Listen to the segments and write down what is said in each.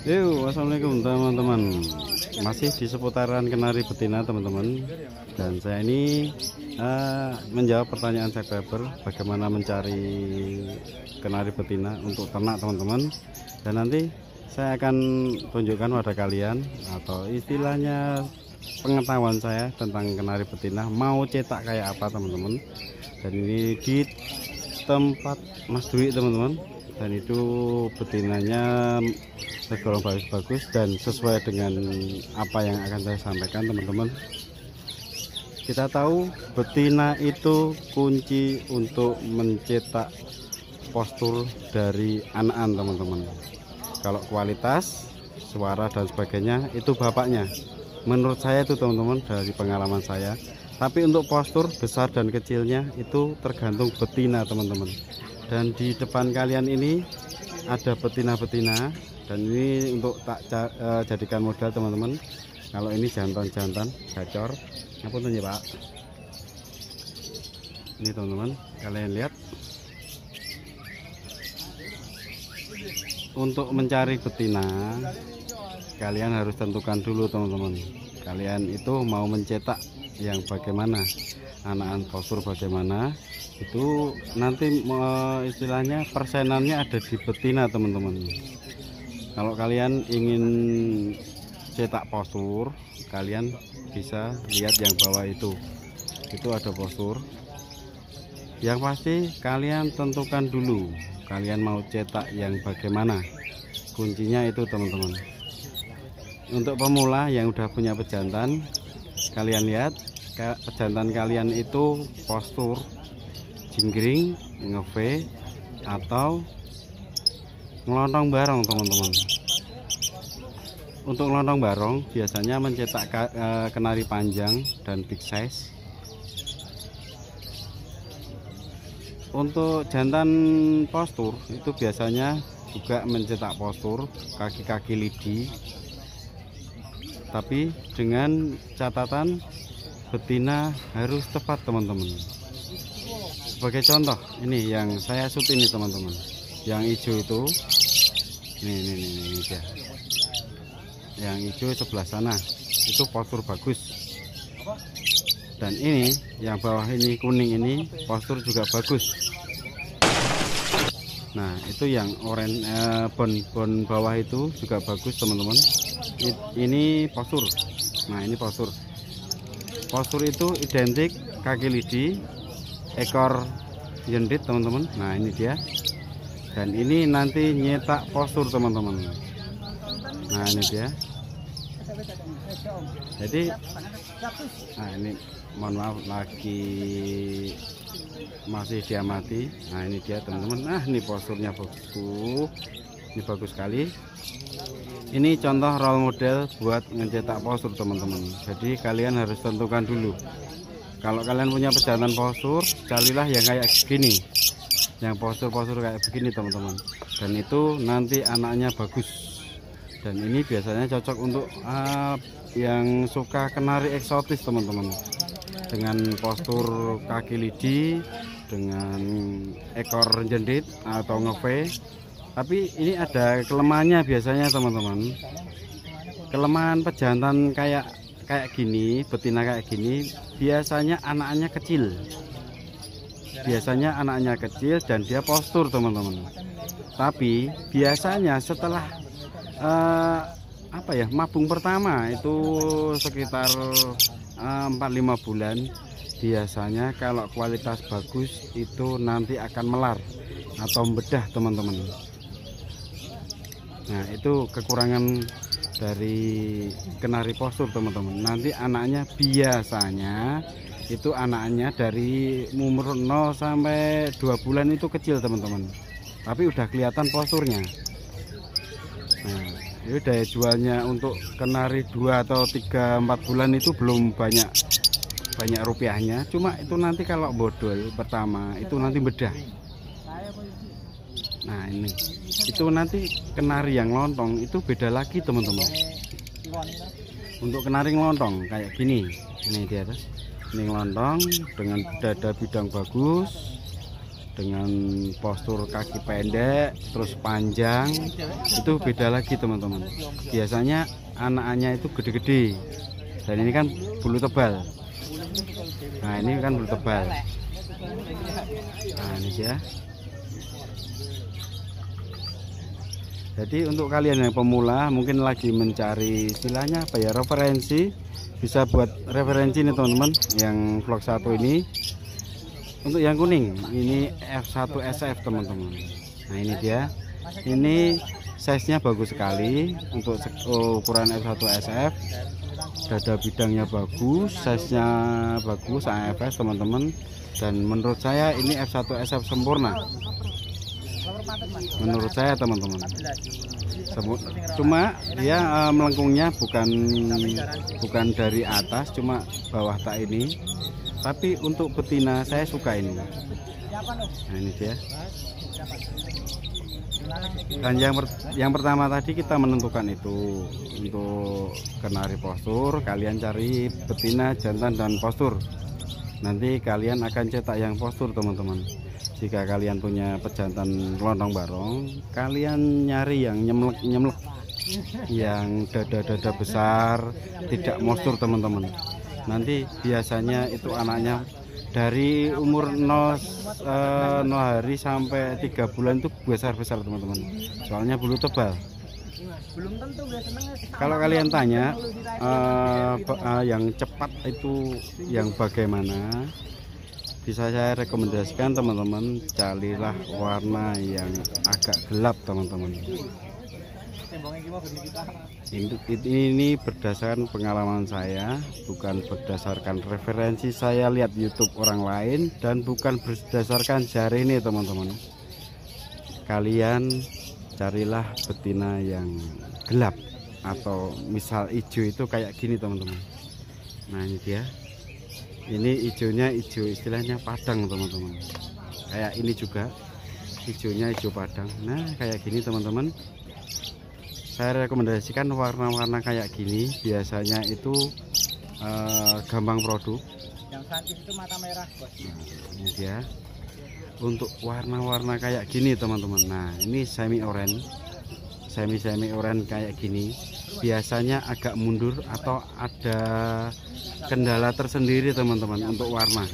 Yuk, assalamualaikum teman-teman. Masih di seputaran kenari betina teman-teman. Dan saya ini menjawab pertanyaan subscriber bagaimana mencari kenari betina untuk ternak teman-teman. Dan nanti saya akan tunjukkan pada kalian atau istilahnya pengetahuan saya tentang kenari betina mau cetak kayak apa teman-teman. Dan ini di tempat Mas Dwi teman-teman. Dan itu betinanya tergolong bagus-bagus dan sesuai dengan apa yang akan saya sampaikan teman-teman. Kita tahu betina itu kunci untuk mencetak postur dari anakan teman-teman. Kalau kualitas, suara dan sebagainya itu bapaknya. Menurut saya itu teman-teman, dari pengalaman saya. Tapi untuk postur besar dan kecilnya itu tergantung betina teman-teman. Dan di depan kalian ini ada betina-betina, dan ini untuk tak jadikan modal teman-teman. Kalau ini jantan-jantan gacor, ngapunten ya Pak. Ini teman-teman, kalian lihat. Untuk mencari betina, kalian harus tentukan dulu teman-teman. Kalian itu mau mencetak yang bagaimana, anakan postur bagaimana, itu nanti istilahnya persenannya ada di betina teman-teman. Kalau kalian ingin cetak postur, kalian bisa lihat yang bawah itu ada postur. Yang pasti kalian tentukan dulu kalian mau cetak yang bagaimana, kuncinya itu teman-teman. Untuk pemula yang udah punya pejantan, kalian lihat pejantan kalian itu postur jinggring, nge-V atau ngelontong barong teman-teman. Untuk ngelontong barong biasanya mencetak kenari panjang dan big size. Untuk jantan postur itu biasanya juga mencetak postur kaki-kaki lidi, tapi dengan catatan betina harus tepat teman-teman. Sebagai contoh, ini yang saya shoot ini teman-teman, yang hijau itu, ini dia. Yang hijau sebelah sana itu postur bagus. Dan ini yang bawah ini kuning ini postur juga bagus. Nah itu yang oranye bon bawah itu juga bagus teman-teman. Ini postur. Nah ini postur. Postur itu identik kaki lidi, ekor jendit teman-teman. Nah ini dia. Dan ini nanti nyetak postur teman-teman. Nah ini dia. Jadi nah ini mohon maaf lagi masih diamati. Nah ini dia teman-teman. Nah ini posturnya bagus. Ini bagus sekali. Ini contoh role model buat mencetak postur teman-teman. Jadi kalian harus tentukan dulu. Kalau kalian punya pejantan postur, carilah yang kayak begini, yang postur-postur kayak begini teman-teman. Dan itu nanti anaknya bagus. Dan ini biasanya cocok untuk yang suka kenari eksotis teman-teman. Dengan postur kaki lidi, dengan ekor jendit atau nge-V. Tapi ini ada kelemahannya biasanya teman-teman. Kelemahan pejantan kayak gini, betina kayak gini, biasanya anaknya kecil. Biasanya anaknya kecil dan dia postur teman-teman. Tapi biasanya setelah mabung pertama itu sekitar 4-5 bulan, biasanya kalau kualitas bagus itu nanti akan melar atau membedah teman-teman. Nah itu kekurangan dari kenari postur teman-teman. Nanti anaknya biasanya itu anaknya dari umur 0 sampai 2 bulan itu kecil teman-teman, tapi udah kelihatan posturnya. Nah ini daya jualnya untuk kenari 2 atau 3-4 bulan itu belum banyak rupiahnya. Cuma itu nanti kalau bodol pertama itu nanti bedah. Nah ini itu nanti kenari yang lontong itu beda lagi teman-teman. Untuk kenari lontong kayak gini, ini dia, ini lontong dengan dada bidang bagus, dengan postur kaki pendek terus panjang, itu beda lagi teman-teman. Biasanya anakannya itu gede-gede, dan ini kan bulu tebal. Nah ini kan bulu tebal. Nah ini dia. Jadi untuk kalian yang pemula mungkin lagi mencari istilahnya apa ya, referensi, bisa buat referensi nih teman-teman yang vlog 1 ini. Untuk yang kuning ini F1 SF teman-teman. Nah ini dia, ini size nya bagus sekali untuk ukuran F1 SF. Dada bidangnya bagus, size nya bagus, AFS teman-teman. Dan menurut saya ini F1 SF sempurna, menurut saya teman-teman. Cuma dia melengkungnya bukan dari atas, cuma bawah tak ini. Tapi untuk betina saya suka ini. Nah ini dia. Dan yang pertama tadi kita menentukan itu untuk kenari postur. Kalian cari betina, jantan, dan postur. Nanti kalian akan cetak yang postur teman-teman. Jika kalian punya pejantan lontong barong, kalian nyari yang nyemlek, yang dada-dada besar, tidak postur teman-teman. Nanti biasanya itu anaknya dari umur 0 hari sampai 3 bulan itu besar-besar teman-teman, soalnya bulu tebal. Kalau kalian tanya yang cepat itu yang bagaimana, bisa saya rekomendasikan teman-teman, carilah warna yang agak gelap teman-teman. Ini berdasarkan pengalaman saya, bukan berdasarkan referensi saya lihat YouTube orang lain, dan bukan berdasarkan jari ini teman-teman. Kalian carilah betina yang gelap, atau misal hijau itu kayak gini teman-teman. Nah ini dia, ini hijaunya hijau istilahnya padang teman-teman. Kayak ini juga hijaunya hijau padang. Nah kayak gini teman-teman. Saya rekomendasikan warna-warna kayak gini, biasanya itu gampang produk. Yang cantik itu mata merah, bos. Nah, ini dia. Untuk warna-warna kayak gini teman-teman. Nah ini semi oranye, semi oranye kayak gini, biasanya agak mundur atau ada kendala tersendiri teman-teman untuk warna.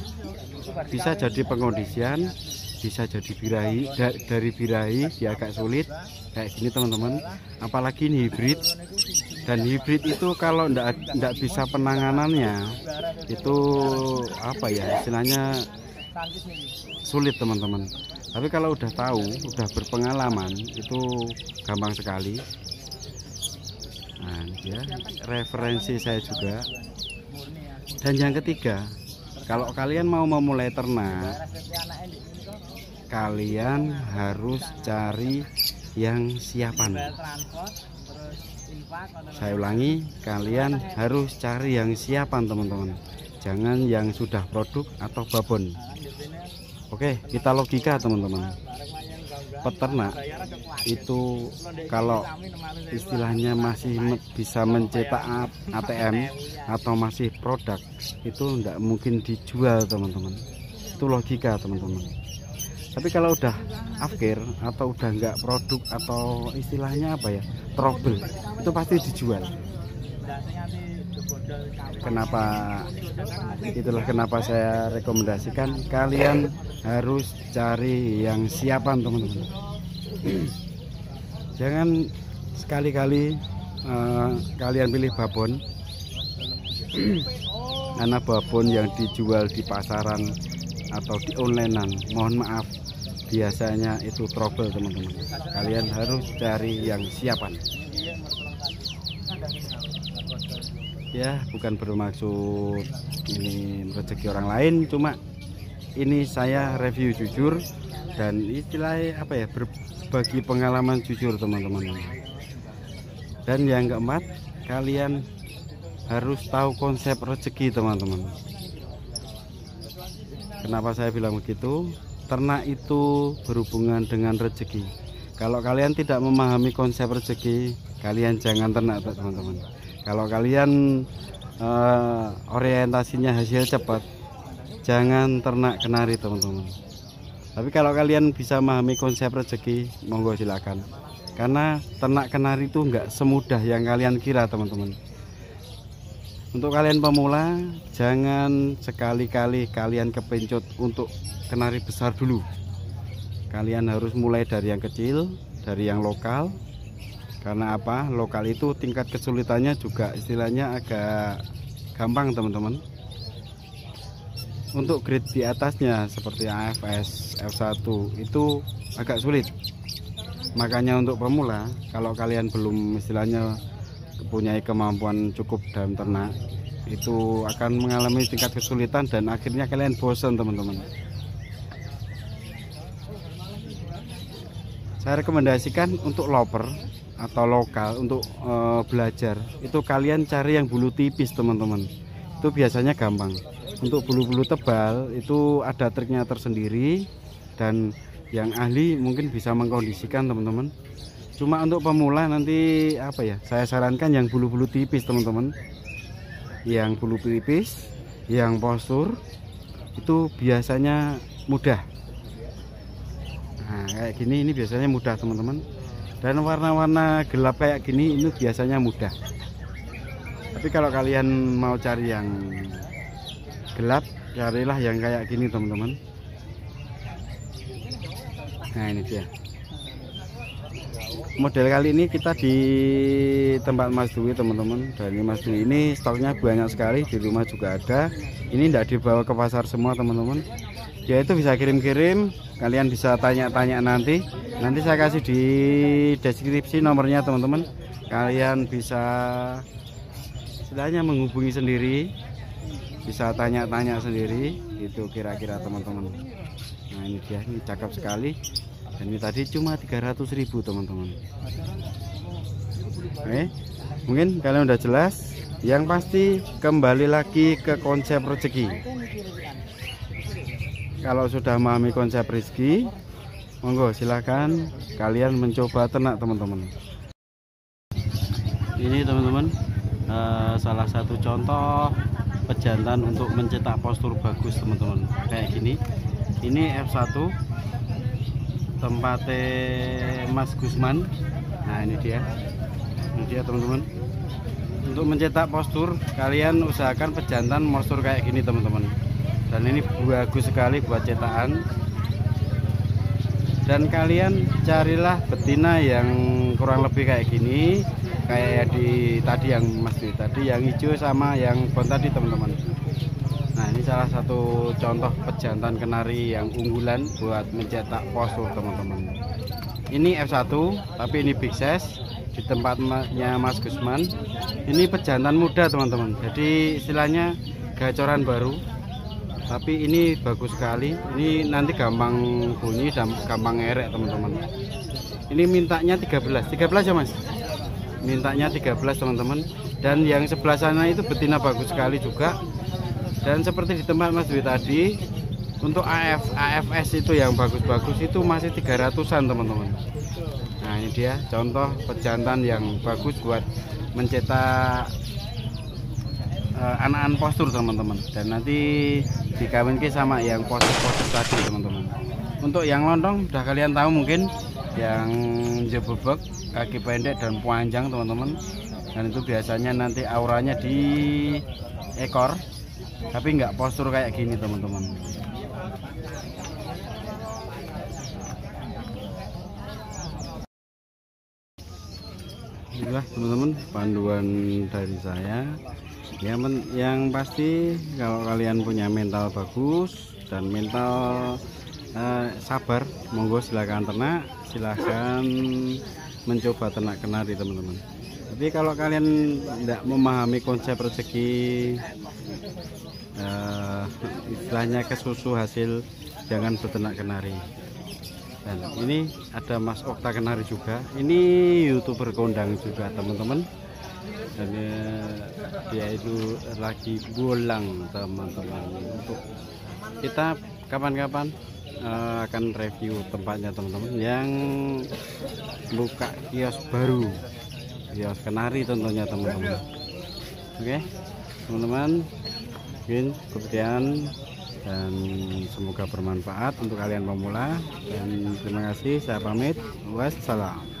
Bisa jadi pengondisian, bisa jadi birahi, dari birahi dia agak sulit kayak gini teman-teman. Apalagi ini hibrid, dan hibrid itu kalau ndak bisa penanganannya itu apa ya istilahnya, sulit teman-teman. Tapi kalau udah tahu, udah berpengalaman, itu gampang sekali. Nah ya, referensi saya juga. Dan yang ketiga, kalau kalian mau memulai ternak, kalian harus cari yang siapan. Saya ulangi, kalian harus cari yang siapan teman-teman, jangan yang sudah produk atau babon. Oke, kita logika teman-teman. Peternak itu kalau istilahnya masih bisa mencetak ATM atau masih produk, itu tidak mungkin dijual teman-teman. Itu logika teman-teman. Tapi kalau udah afkir atau udah nggak produk atau istilahnya apa ya, trouble, itu pasti dijual. Itulah kenapa saya rekomendasikan kalian harus cari yang siapan teman-teman. Jangan sekali-kali kalian pilih babon, karena babon yang dijual di pasaran atau di onlinean, mohon maaf, biasanya itu trouble teman-teman. Kalian harus cari yang siapan. Ya, bukan bermaksud ini rezeki orang lain, cuma ini saya review jujur dan istilahnya apa ya, berbagi pengalaman jujur teman-teman. Dan yang keempat, kalian harus tahu konsep rezeki teman-teman. Kenapa saya bilang begitu? Ternak itu berhubungan dengan rezeki. Kalau kalian tidak memahami konsep rezeki, kalian jangan ternak teman-teman. Kalau kalian orientasinya hasil cepat, jangan ternak kenari teman-teman. Tapi kalau kalian bisa memahami konsep rezeki, monggo silakan. Karena ternak kenari itu nggak semudah yang kalian kira teman-teman. Untuk kalian pemula, jangan sekali-kali kalian kepencut untuk kenari besar dulu. Kalian harus mulai dari yang kecil, dari yang lokal. Karena apa? Lokal itu tingkat kesulitannya juga istilahnya agak gampang teman-teman. Untuk grade di atasnya seperti AFS, F1 itu agak sulit. Makanya untuk pemula, kalau kalian belum istilahnya mempunyai kemampuan cukup dalam ternak, itu akan mengalami tingkat kesulitan dan akhirnya kalian bosan teman-teman. Saya rekomendasikan untuk loper atau lokal untuk belajar itu kalian cari yang bulu tipis teman-teman. Itu biasanya gampang. Untuk bulu-bulu tebal itu ada triknya tersendiri dan yang ahli mungkin bisa mengkondisikan teman-teman. Cuma untuk pemula nanti apa ya, saya sarankan yang bulu-bulu tipis teman-teman. Yang bulu tipis, yang postur itu biasanya mudah. Nah kayak gini, ini biasanya mudah teman-teman. Dan warna-warna gelap kayak gini ini biasanya mudah. Tapi kalau kalian mau cari yang gelap, carilah yang kayak gini teman-teman. Nah ini dia. Model kali ini kita di tempat Mas Dwi teman-teman. Dan Mas Dwi ini stoknya banyak sekali, di rumah juga ada. Ini tidak dibawa ke pasar semua teman-teman. Ya itu bisa kirim-kirim, kalian bisa tanya-tanya nanti saya kasih di deskripsi nomornya teman-teman. Kalian bisa istilahnya menghubungi sendiri, bisa tanya-tanya sendiri, itu kira-kira teman-teman. Nah ini dia, ini cakep sekali. Dan ini tadi cuma 300.000 teman-teman. Oke, mungkin kalian udah jelas. Yang pasti kembali lagi ke konsep rezeki. Kalau sudah memahami konsep rezeki, monggo silahkan kalian mencoba ternak teman-teman. Ini teman-teman salah satu contoh pejantan untuk mencetak postur bagus teman-teman. Kayak gini. Ini F1 tempatnya Mas Gusman. Nah ini dia teman-teman. Untuk mencetak postur kalian usahakan pejantan postur kayak gini teman-teman. Dan ini bagus sekali buat cetakan. Dan kalian carilah betina yang kurang lebih kayak gini, kayak di tadi yang Mas tadi yang hijau sama yang bon tadi teman-teman. Nah ini salah satu contoh pejantan kenari yang unggulan buat mencetak postur teman-teman. Ini F1 tapi ini big size di tempatnya Mas Gusman. Ini pejantan muda teman-teman, jadi istilahnya gacoran baru. Tapi ini bagus sekali, ini nanti gampang bunyi dan gampang ngerek teman-teman. Ini mintanya 13 ya Mas, mintanya 13 teman-teman. Dan yang sebelah sana itu betina bagus sekali juga. Dan seperti di tempat Mas Dwi tadi, untuk AFS itu yang bagus-bagus itu masih 300-an teman-teman. Nah ini dia contoh pejantan yang bagus buat mencetak anak-anak postur teman-teman. Dan nanti dikawinkan sama yang postur tadi teman-teman. Untuk yang lontong udah kalian tahu mungkin, yang jebebek, kaki pendek dan panjang teman-teman. Dan itu biasanya nanti auranya di ekor, tapi nggak postur kayak gini teman-teman. Inilah teman-teman panduan dari saya. Yang pasti kalau kalian punya mental bagus dan mental sabar, monggo silahkan ternak, silahkan mencoba ternak kenari teman-teman. Tapi kalau kalian tidak memahami konsep rezeki, istilahnya kesusu hasil, jangan beternak kenari. Dan ini ada Mas Okta Kenari juga, ini YouTuber kondang juga teman-teman. Dan dia itu lagi bolang teman-teman. Untuk kita kapan-kapan akan review tempatnya teman-teman, yang buka kios baru, kios kenari tentunya teman-teman. Oke teman-teman, mungkin kemudian dan semoga bermanfaat untuk kalian pemula. Dan terima kasih, saya pamit. Wassalam.